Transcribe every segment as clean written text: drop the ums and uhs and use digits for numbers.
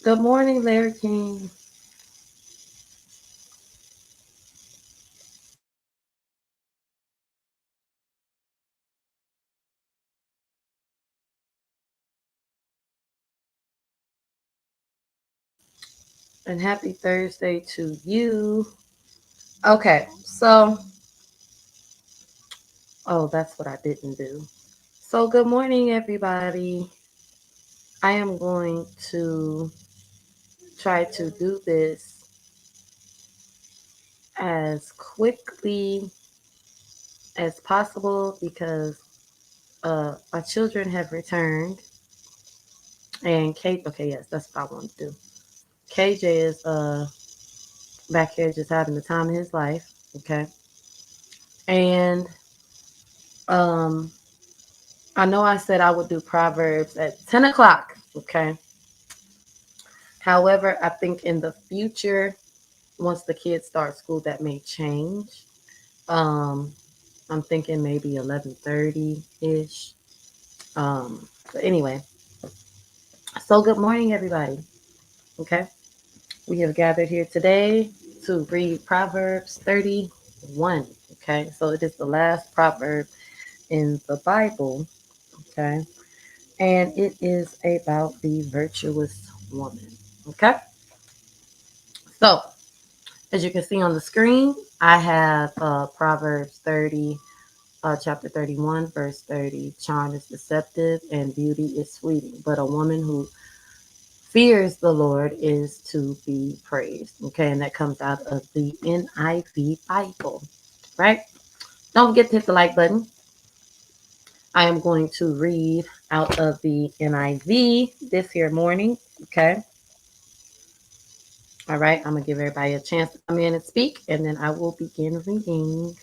Good morning, Larry King. And happy Thursday to you. Okay, so, oh, that's what I didn't do. So, good morning, everybody. I am going to try to do this as quickly as possible because my children have returned. And Kate, okay, yes, that's what I want to do. KJ is back here just having the time of his life. Okay. And um, I know I said I would do Proverbs at 10 o'clock. Okay. However, I think in the future, once the kids start school, that may change. Um, I'm thinking maybe 11:30 ish. But anyway, so good morning, everybody. Okay. We have gathered here today to read Proverbs 31. Okay. So it is the last proverb in the Bible. Okay. And it is about the virtuous woman. Okay. So, as you can see on the screen, I have Proverbs 30, chapter 31, verse 30. Charm is deceptive and beauty is fleeting, but a woman who fears the Lord is to be praised. Okay, and that comes out of the NIV Bible, right? Don't forget to hit the like button. I am going to read out of the NIV this here morning. Okay. All right. I'm going to give everybody a chance to come in and speak, and then I will begin reading.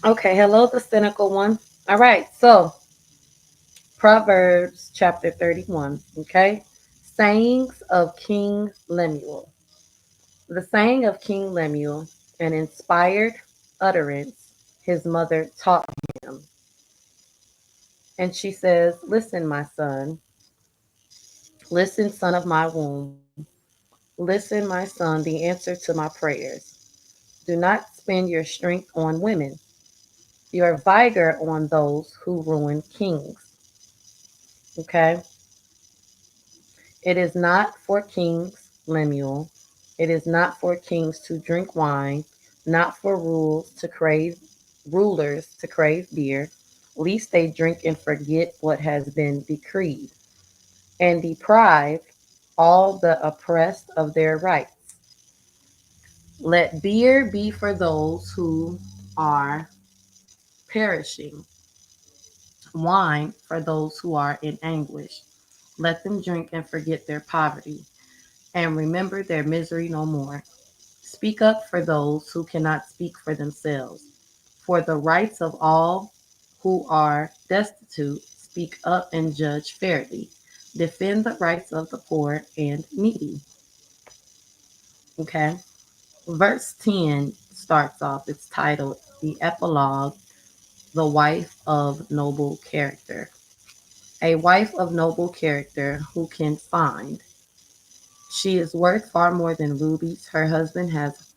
Okay. Hello, the cynical one. All right. So, Proverbs chapter 31. Okay. Sayings of King Lemuel. The saying of King Lemuel, an inspired utterance his mother taught him. And she says, "Listen, my son. Listen, son of my womb. Listen, my son, the answer to my prayers. Do not spend your strength on women, your vigor on those who ruin kings." Okay? It is not for kings, Lemuel. It is not for kings to drink wine, not for rulers to crave beer, lest they drink and forget what has been decreed, and deprive all the oppressed of their rights. Let beer be for those who are perishing, wine for those who are in anguish. Let them drink and forget their poverty, and remember their misery no more. Speak up for those who cannot speak for themselves. For the rights of all who are destitute, speak up and judge fairly. Defend the rights of the poor and needy. Okay. Verse 10 starts off, it's titled The Epilogue, The Wife of Noble Character. A wife of noble character who can find. She is worth far more than rubies. Her husband has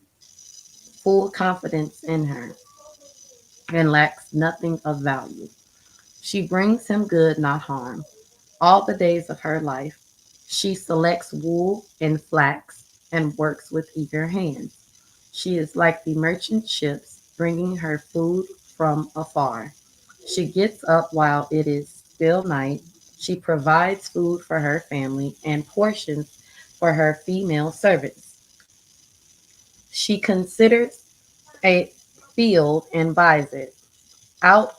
full confidence in her and lacks nothing of value. She brings him good, not harm, all the days of her life. She selects wool and flax and works with eager hands. She is like the merchant ships bringing her food from afar. She gets up while it is still night. She provides food for her family and portions for her female servants. She considers a field and buys it. Out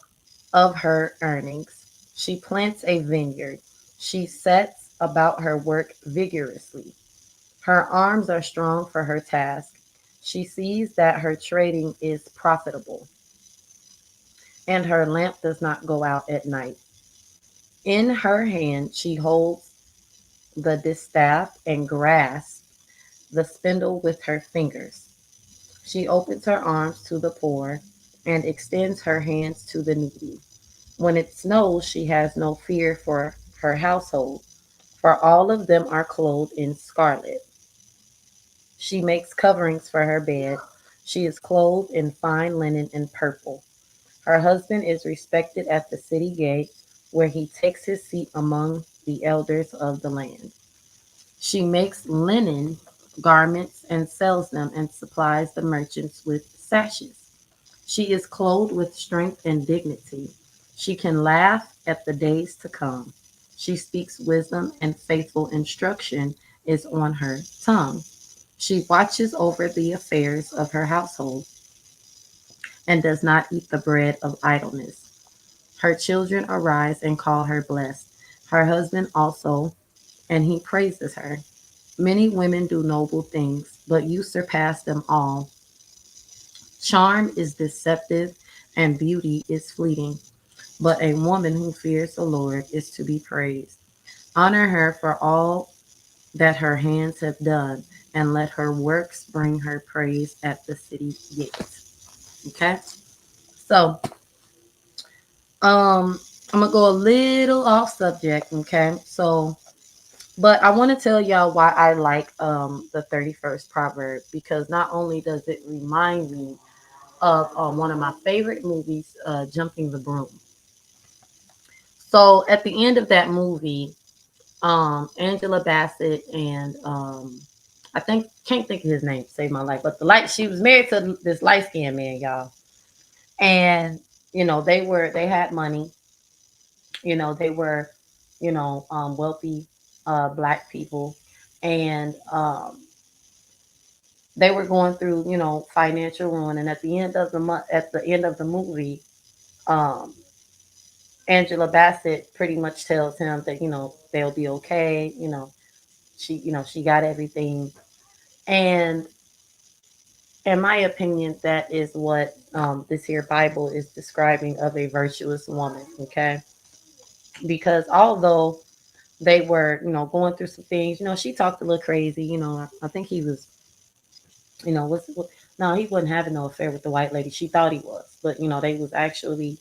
of her earnings, she plants a vineyard. She sets about her work vigorously. Her arms are strong for her task. She sees that her trading is profitable, and her lamp does not go out at night. In her hand she holds the distaff and grasps the spindle with her fingers. She opens her arms to the poor and extends her hands to the needy. When it snows, she has no fear for her household, for all of them are clothed in scarlet. She makes coverings for her bed. She is clothed in fine linen and purple. Her husband is respected at the city gate, where he takes his seat among the elders of the land. She makes linen garments and sells them and supplies the merchants with sashes. She is clothed with strength and dignity. She can laugh at the days to come. She speaks wisdom, and faithful instruction is on her tongue. She watches over the affairs of her household and does not eat the bread of idleness. Her children arise and call her blessed. Her husband also, and he praises her. Many women do noble things, but you surpass them all. Charm is deceptive and beauty is fleeting, but a woman who fears the Lord is to be praised. Honor her for all that her hands have done, and let her works bring her praise at the city gates. Okay? So, um, I'm gonna go a little off subject, okay? So, but I want to tell y'all why I like the 31st proverb, because not only does it remind me of one of my favorite movies, Jumping the Broom. So at the end of that movie, Angela Bassett and I think can't think of his name to save my life, but the light she was married to this light skinned man, y'all. And they had money, they were, wealthy black people, and they were going through, financial ruin. And at the end of the month, at the end of the movie, um, Angela Bassett pretty much tells him that they'll be okay. She got everything, and in my opinion, that is what this here Bible is describing of a virtuous woman. Okay, because although they were going through some things, she talked a little crazy. I think he was, was no, he wasn't having no affair with the white lady. She thought he was, but they was actually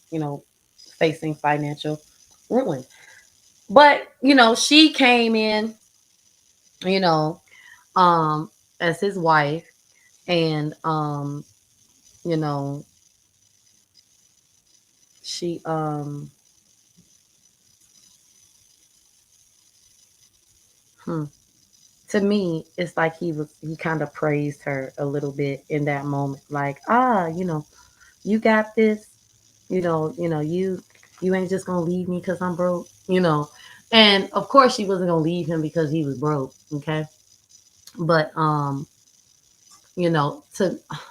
facing financial ruin. But she came in, you know, um, as his wife, and you know, she hmm, to me, it's like he kind of praised her a little bit in that moment, like, you got this, you ain't just gonna leave me because I'm broke. And of course she wasn't gonna leave him because he was broke, okay? But to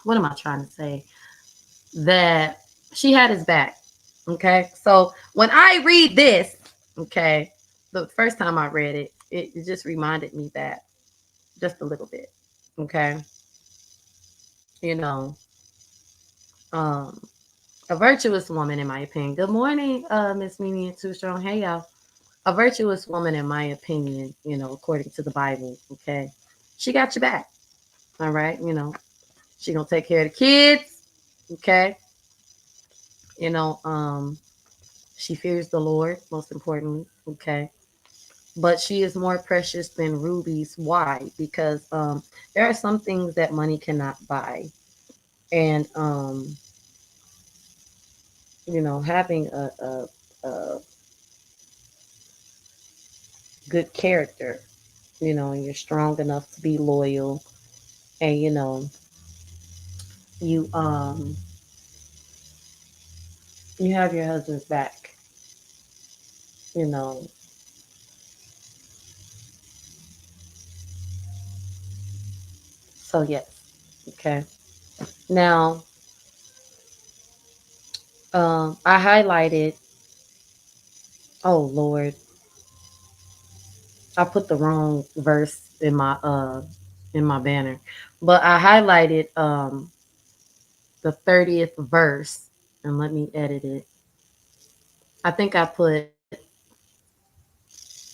what am I trying to say? That she had his back. Okay. So when I read this, okay, the first time I read it, it just reminded me that just a little bit. Okay. You know, um, a virtuous woman, in my opinion. Good morning, Miss Mimi and Too Strong. Hey, y'all. A virtuous woman, in my opinion, according to the Bible, okay, she got your back. All right. She gonna take care of the kids. Okay. You know, um, she fears the Lord, most importantly. Okay. But she is more precious than rubies. Why? Because there are some things that money cannot buy. And, having a good character, and you're strong enough to be loyal, and, you, um, you have your husband's back, you know. So, yes. Okay. Now, I highlighted, oh, Lord. I put the wrong verse in my banner, but I highlighted the 30th verse, and let me edit it. I think I put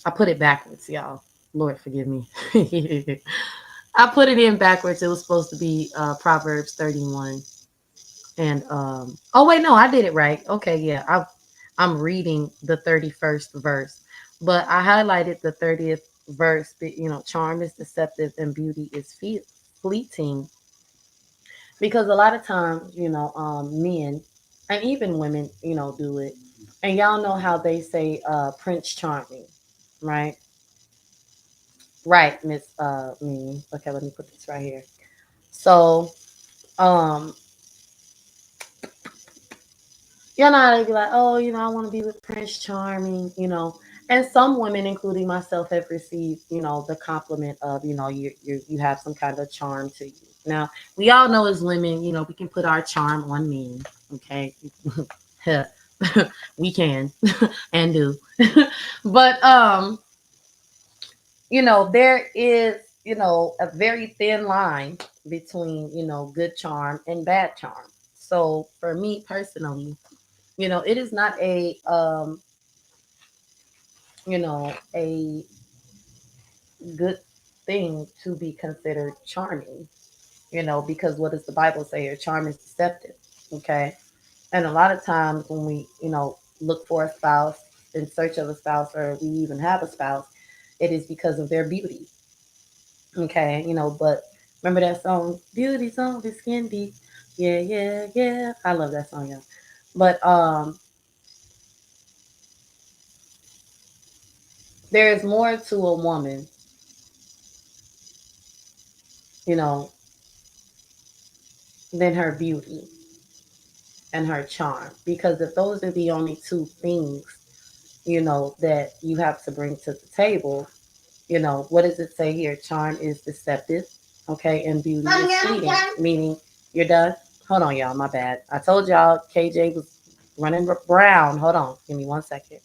it backwards, y'all. Lord forgive me. I put it in backwards. It was supposed to be Proverbs 31. And oh wait, no, I did it right. Okay, yeah. I'm reading the 31st verse. But I highlighted the 30th verse, charm is deceptive and beauty is fleeting, because a lot of times, men and even women, do it. And y'all know how they say Prince Charming, right? Right, Miss Mimi. Okay, let me put this right here. So, um, they'd be like, oh, I want to be with Prince Charming. And some women, including myself, have received, the compliment of, you have some kind of charm to you. Now, we all know as women, we can put our charm on men, okay? We can and do. But there is, a very thin line between, good charm and bad charm. So for me personally, it is not a good thing to be considered charming, because what does the Bible say? Your charm is deceptive. Okay. And a lot of times when we, look for a spouse, in search of a spouse, or we even have a spouse, it is because of their beauty. Okay. But remember that song, Beauty's on the Skin Deep. Yeah, yeah, yeah. I love that song, yeah. But there is more to a woman, you know, than her beauty and her charm. Because if those are the only two things, that you have to bring to the table, what does it say here? Charm is deceptive, okay, and beauty is fleeting, meaning you're done. Hold on, y'all, my bad. I told y'all KJ was running brown. Hold on, give me 1 second.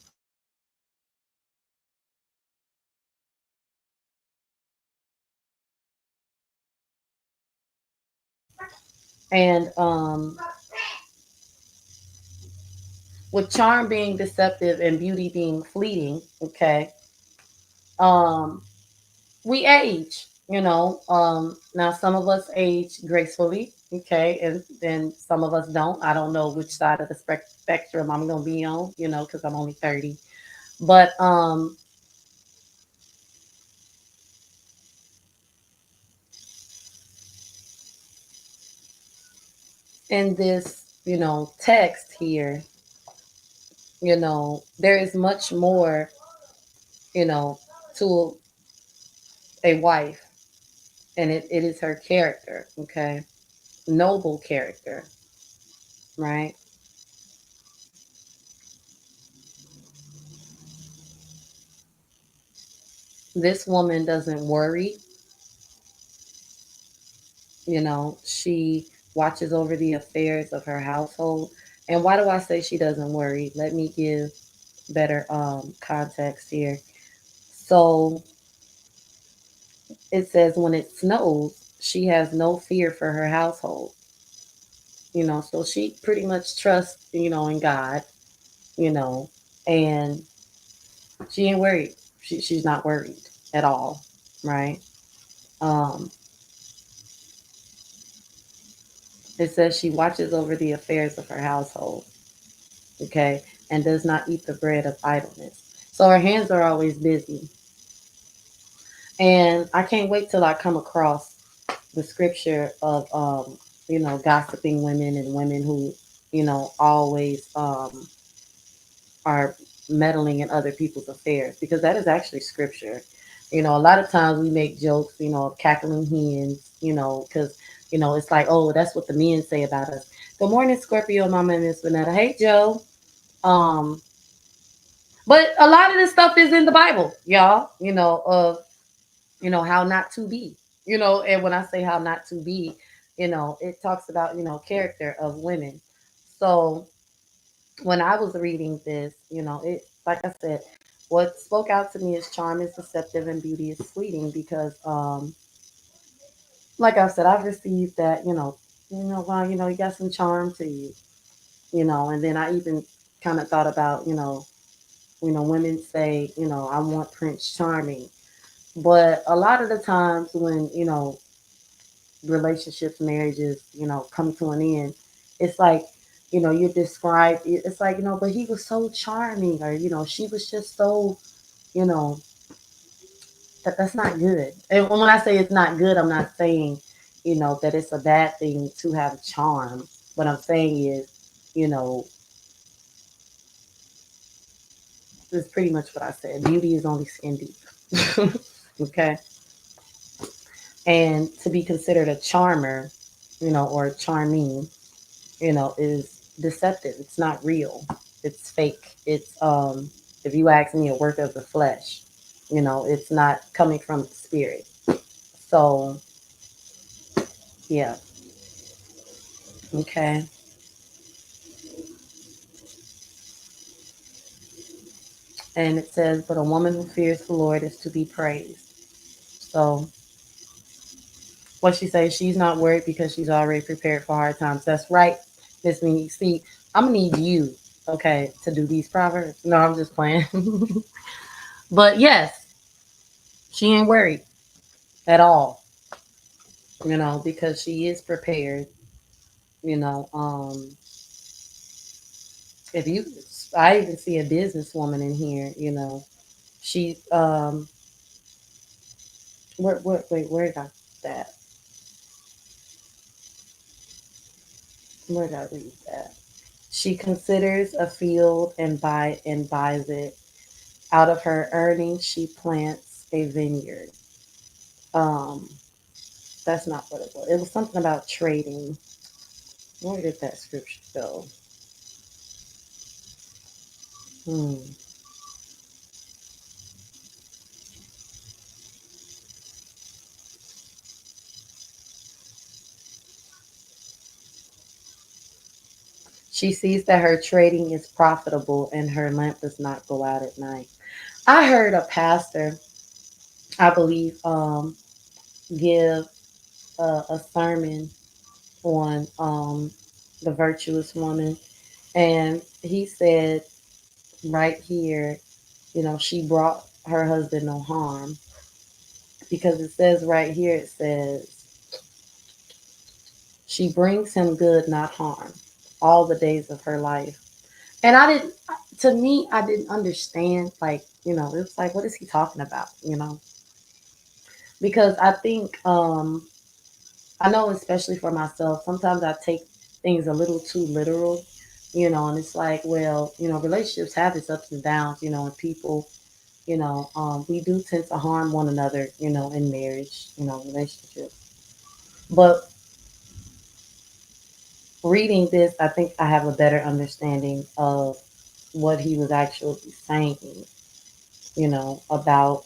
And with charm being deceptive and beauty being fleeting, okay, um, we age, now some of us age gracefully, okay, and then some of us don't. I don't know which side of the spectrum I'm going to be on, because I'm only 30. But in this, text here, there is much more, you know, to a wife, and it is her character, okay? Noble character, right? This woman doesn't worry, she watches over the affairs of her household. And why do I say she doesn't worry? Let me give better context here. So it says when it snows, she has no fear for her household. So she pretty much trusts, in God, you know, and she ain't worried. She's not worried at all, right? Um, it says she watches over the affairs of her household, okay, and does not eat the bread of idleness. So her hands are always busy. And I can't wait till I come across the scripture of, gossiping women and women who, always are meddling in other people's affairs, because that is actually scripture. A lot of times we make jokes, of cackling hens, because, it's like, oh, that's what the men say about us. Good morning, Scorpio, Mama and Miss Vanetta. Hey, Joe. Um, but a lot of this stuff is in the Bible, y'all, of, how not to be, and when I say how not to be, it talks about, character of women. So when I was reading this, it, like I said, what spoke out to me is charm is deceptive and beauty is fleeting because like I said, I've received that, well, you got some charm to you, and then I even kind of thought about, women say, I want Prince Charming. But a lot of the times when, relationships, marriages, come to an end, it's like, you describe it's like, but he was so charming, or, she was just so, you know, that's not good. And when I say it's not good, I'm not saying, that it's a bad thing to have charm. What I'm saying is, you know, it's pretty much what I said. Beauty is only skin deep. Okay. And to be considered a charmer, or charming, is deceptive. It's not real. It's fake. It's if you ask me, a work of the flesh. It's not coming from the spirit. So yeah. Okay. And it says, but a woman who fears the Lord is to be praised. So what she says, she's not worried because she's already prepared for hard times. That's right, Miss Minnie. See, I'm gonna need you, okay, to do these proverbs. No, I'm just playing. But yes, she ain't worried at all, because she is prepared. You know, if you, I even see a businesswoman in here. She, where did I that? Where did I read that? She considers a field and buys it. Out of her earnings, she plants a vineyard. Um, that's not what it was. It was something about trading. Where did that scripture go? Hmm. She sees that her trading is profitable and her lamp does not go out at night. I heard a pastor, I believe, give a sermon on the virtuous woman, and he said right here, she brought her husband no harm, because it says right here, it says she brings him good, not harm, all the days of her life. And I didn't, to me, I didn't understand, like, it was like, what is he talking about, Because I think, I know, especially for myself, sometimes I take things a little too literal, and it's like, well, relationships have its ups and downs, and people, we do tend to harm one another, in marriage, relationships. But reading this, I think I have a better understanding of what he was actually saying, about,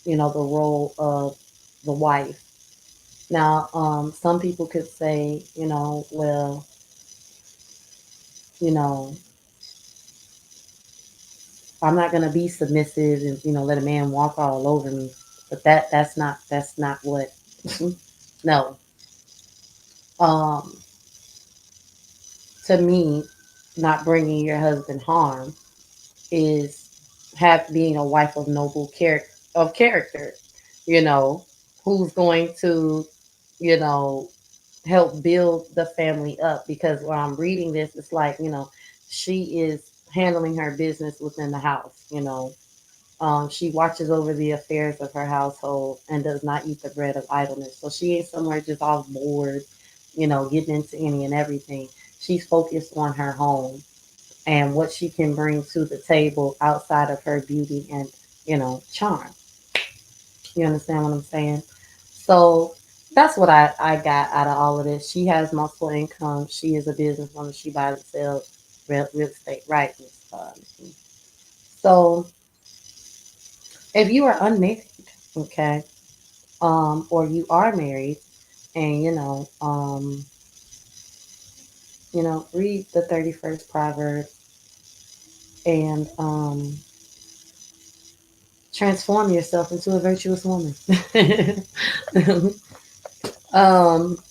the role of the wife. Now, some people could say, well, you know, I'm not gonna be submissive and, let a man walk all over me. But that's not what. No. Um, to me, not bringing your husband harm is being a wife of noble character, you know, who's going to, you know, help build the family up. Because when I'm reading this, it's like, she is handling her business within the house, she watches over the affairs of her household and does not eat the bread of idleness. So she ain't somewhere just off board, getting into any and everything. She's focused on her home and what she can bring to the table outside of her beauty and, charm. You understand what I'm saying? So that's what I got out of all of this. She has multiple incomes. She is a businesswoman. She buys and sells real estate, right? So if you are unmarried, okay, or you are married, and read the 31st proverb, and transform yourself into a virtuous woman.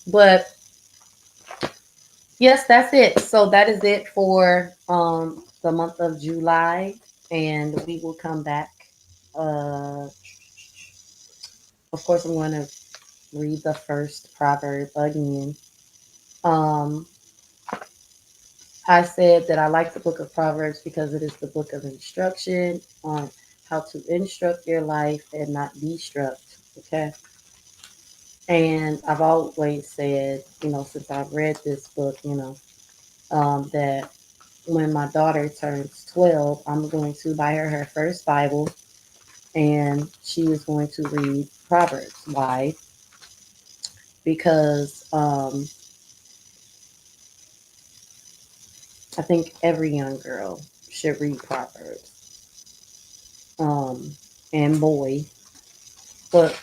But yes, that's it. So that is it for the month of July, and we will come back. Uh, of course, I'm going to read the first proverb again. Um, I said that I like the book of Proverbs because it is the book of instruction on how to instruct your life and not destruct. Okay. And I've always said, since I've read this book, that when my daughter turns 12, I'm going to buy her first Bible and she is going to read Proverbs. Why? Because I think every young girl should read Proverbs, um, and boy, but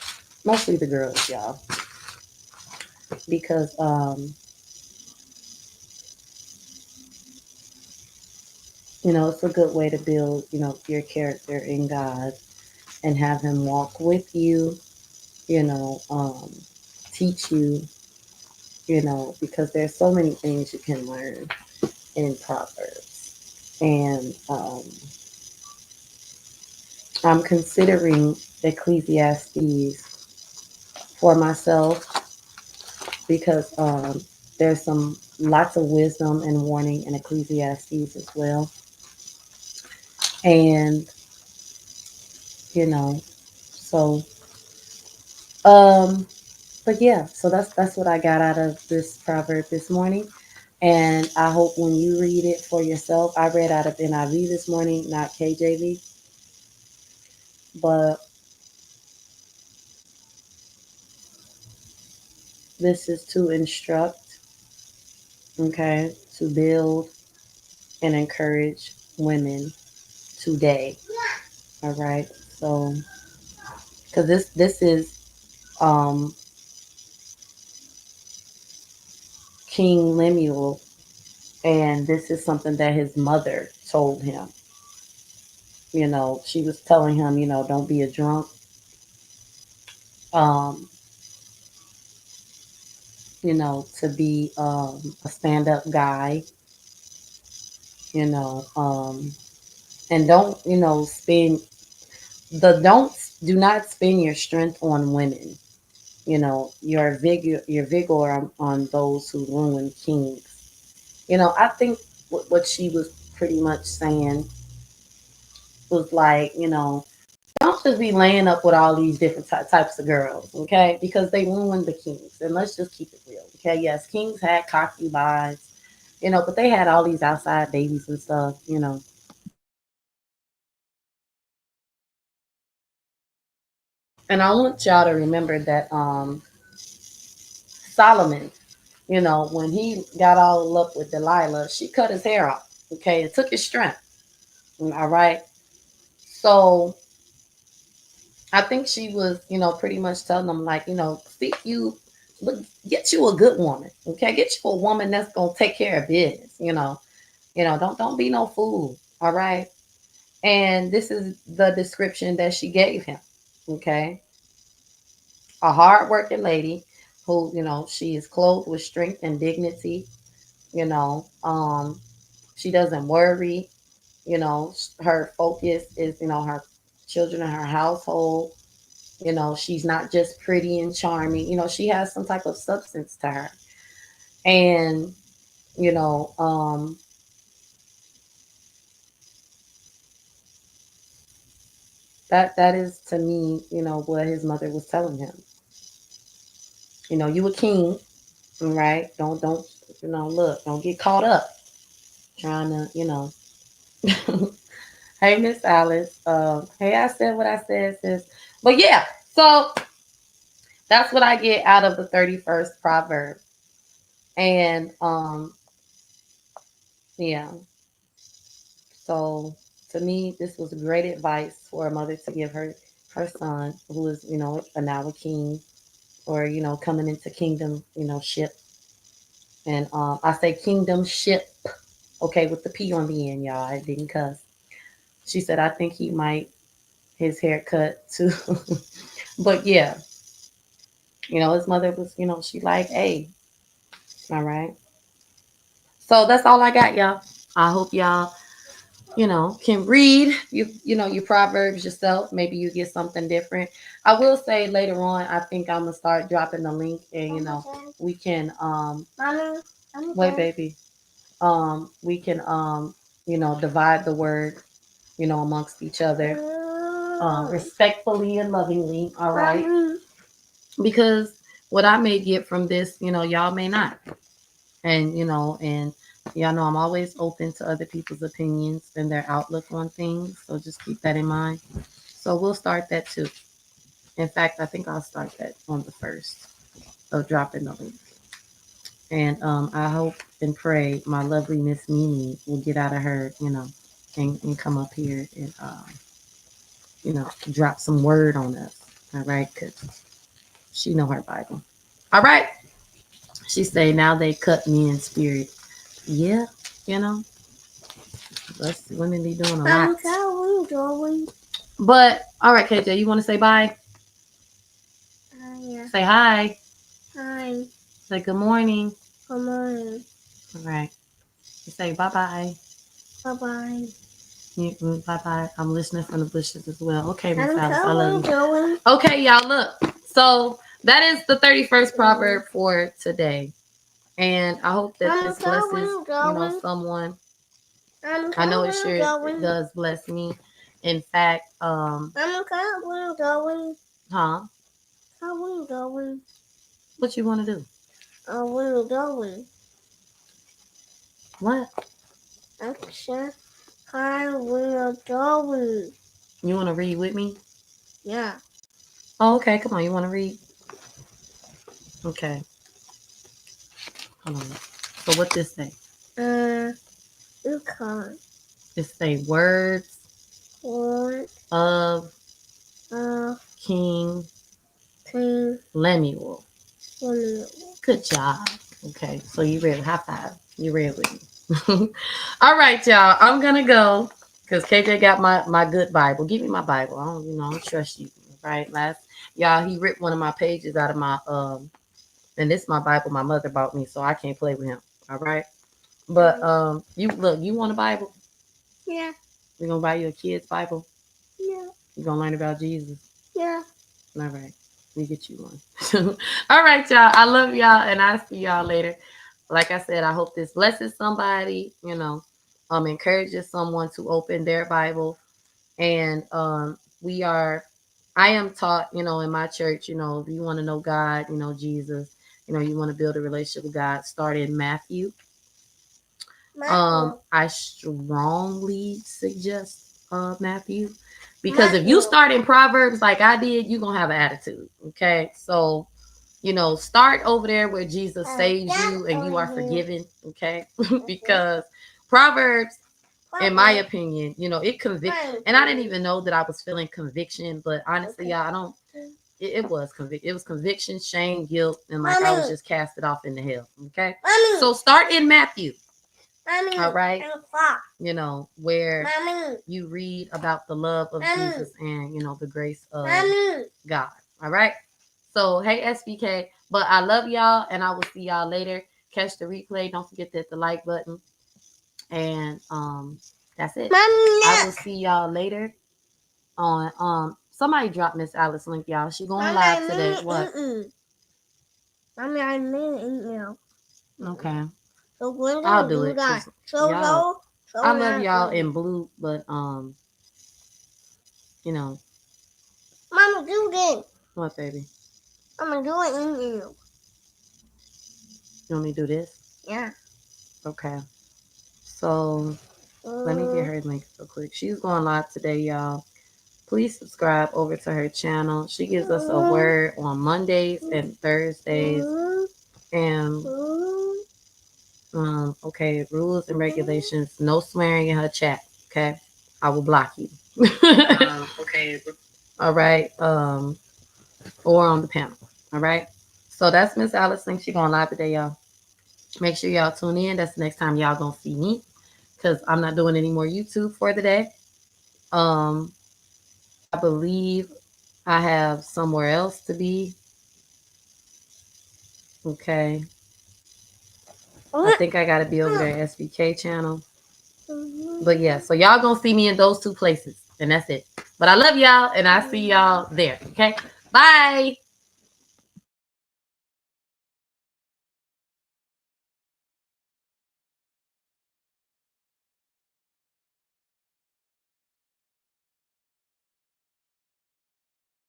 mostly the girls, y'all, because it's a good way to build, your character in God and have Him walk with you, you know, um, teach you, because there's so many things you can learn in Proverbs. And I'm considering Ecclesiastes for myself because there's some lots of wisdom and warning in Ecclesiastes as well. And so um, but yeah, so that's what I got out of this proverb this morning. And I hope when you read it for yourself, I read out of NIV this morning, not KJV, but this is to instruct, okay, to build and encourage women today. All right. So, because this is um, King Lemuel, and this is something that his mother told him. She was telling him, don't be a drunk. Um, to be a stand up guy, you know, um, and don't, spend don't do not spend your strength on women. Your vigor on those who ruin kings. I think what she was pretty much saying was like, don't just be laying up with all these different types of girls, okay? Because they ruined the kings. And let's just keep it real, okay? Yes, kings had concubines, but they had all these outside babies and stuff. And I want y'all to remember that Solomon, when he got all up with Delilah, she cut his hair off, okay? It took his strength, all right? So I think she was, pretty much telling them, like, seek you, look, get you a good woman, okay? Get you a woman that's gonna take care of business, don't be no fool, all right? And this is the description that she gave him, okay? A hardworking lady who, she is clothed with strength and dignity, you know, um, she doesn't worry, her focus is, her children and her household. She's not just pretty and charming. She has some type of substance to her. And, you know, um, that is to me, what his mother was telling him. You a king, right? Don't, look, don't get caught up trying to, Hey, Miss Alice. Hey, I said what I said, sis. But yeah, so that's what I get out of the 31st proverb. And yeah, so to me, this was great advice for a mother to give her son, who is, now a king, or coming into kingdom, ship. And I say kingdom ship, okay, with the P on the end, y'all. I didn't cuss. She said, I think he might. his haircut too. But yeah, his mother was, she like, hey, all right. So that's all I got, y'all. I hope y'all, can read your proverbs yourself. Maybe you get something different. I will say later on, I think I'm gonna start dropping the link, and we can wait, baby. We can divide the word, amongst each other, respectfully and lovingly. All right, because what I may get from this, y'all may not, and y'all know I'm always open to other people's opinions and their outlook on things. So just keep that in mind. So we'll start that too. In fact, I think I'll start that on the first of dropping the link. And I hope and pray my lovely Miss Mimi will get out of her, and come up here and, drop some word on us. All right, because she know her Bible. All right. She say now they cut me in spirit. Yeah, you know, us women be doing a lot. But all right, KJ, you want to say bye? Yeah. Say hi. Hi. Say good morning. Good morning. All right. You say bye bye. Bye bye. Bye bye. I'm listening from the bushes as well. Okay, Miss Alice, I love you. Okay, y'all, look. So that is the 31st proverb for today. And I hope that this blesses, someone. I know it sure it does bless me. In fact, huh? What you want to do? What? You want to read with me? Yeah. Oh, okay. Come on. You want to read? Okay. Hold on. So what this say? Okay. It say words of King Lemuel. Good job. Okay. So you read high five. You read with me. All right, y'all. I'm gonna go because KJ got my good Bible. Give me my Bible. I don't trust you. Right? Y'all, he ripped one of my pages out of my and this is my Bible my mother bought me, so I can't play with him. All right. But you want a Bible? Yeah. We're gonna buy you a kid's Bible? Yeah. You gonna learn about Jesus? Yeah. All right. We get you one. All right, y'all. I love y'all and I'll see y'all later. Like I said, I hope this blesses somebody, encourages someone to open their Bible. And I am taught, in my church, if you want to know God, Jesus, you want to build a relationship with God, start in Matthew. I strongly suggest Matthew, because if you start in Proverbs like I did, you're gonna have an attitude. Okay, so start over there where Jesus saves you and you are forgiven. Okay, because Proverbs, in my opinion, it convicts. And I didn't even know that I was feeling conviction, but honestly, y'all, I don't. It was conviction. It was conviction, shame, guilt, and like I was just casted off into hell. Okay, so start in Matthew. All right, where you read about the love of Jesus and the grace of God. All right. So hey SBK, but I love y'all and I will see y'all later. Catch the replay. Don't forget to hit the like button. And that's it. I will see y'all later on somebody drop Miss Alice link, y'all. She going live today. What? Mommy, I mean okay. So I'll do it. Y'all, I love y'all in blue, but Mama, do this. What, baby? I'm gonna do it in you. You want me to do this? Yeah. Okay. So let me get her link real quick. She's going live today, y'all. Please subscribe over to her channel. She gives us a word on Mondays and Thursdays. And okay, rules and regulations. No swearing in her chat. Okay, I will block you. Okay. All right. Or on the panel. All right. So that's Miss Alice. Think she going live today, y'all. Make sure y'all tune in. That's the next time y'all gonna see me, because I'm not doing any more YouTube for the day. I believe I have somewhere else to be. Okay. I think I got to be over there at SVK channel. But yeah, so y'all gonna see me in those two places, and that's it. But I love y'all, and I see y'all there. Okay, bye.